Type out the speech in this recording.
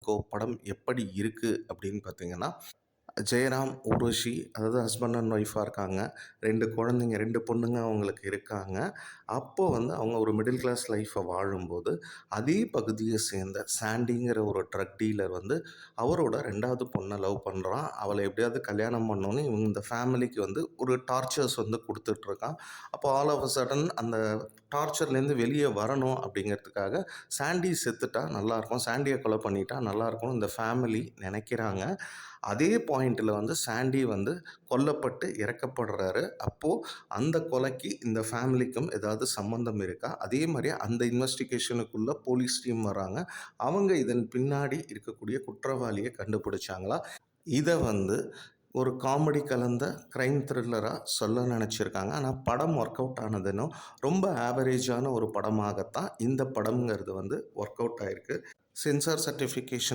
கோ படம் எப்படி இருக்குது அப்படின்னு பார்த்தீங்கன்னா, ஜெயராம், ஊர்வஷி அதாவது ஹஸ்பண்ட் அண்ட் ஒய்ஃபா இருக்காங்க. 2 குழந்தைங்க, 2 பொண்ணுங்க அவங்களுக்கு இருக்காங்க. அப்போ வந்து அவங்க ஒரு மிடில் கிளாஸ் லைஃப்ப வாழும்போது, அதே பகுதிய சேர்ந்த சாண்டிங்கிற ஒரு ட்ரக் டீலர் வந்து அவரோட 2வது பொண்ண லவ் பண்றான். அவள எப்படியாவது கல்யாணம் பண்ணணும்னு இவங்க இந்த ஃபேமிலிக்கு வந்து ஒரு டார்ச்சர்ஸ் வந்து குடுத்துட்ருக்கான். அப்போ ஆல் ஆஃப் அ சடன் அந்த டார்ச்சர்லேருந்து வெளிய வரணும் அப்படிங்கிறதுக்காக, சாண்டி செத்துட்டா நல்லாயிருக்கும், சாண்டிய கொலை பண்ணிட்டா நல்லாயிருக்கும்னு இந்த ஃபேமிலி நெனைக்கிறாங்க. அதே பாயிண்ட்ல வந்து சாண்டி வந்து கொல்லப்பட்டு இறக்கப்படுறாரு. அப்போ அந்த கொலைக்கு இந்த ஃபேமிலிக்கும் ஏதாவது சம்மந்தம் இருக்கா? அதே மாரி அந்த இன்வெஸ்டிகேஷனுக்குள்ள போலீஸ் டீம் வராங்க. அவங்க இதன் பின்னாடி இருக்கக்கூடிய குற்றவாளிய கண்டுபிடிச்சாங்களா? இத வந்து ஒரு காமெடி கலந்த கிரைம் த்ரில்லரா சொல்ல நெனச்சிருக்காங்க. ஆனா படம் ஒர்க் அவுட் ஆனதுன்னும் ரொம்ப ஆவரேஜான ஒரு படமாகத்தான் இந்த படம்ங்கிறது வந்து ஒர்க் அவுட் ஆயிருக்கு. Sensor certification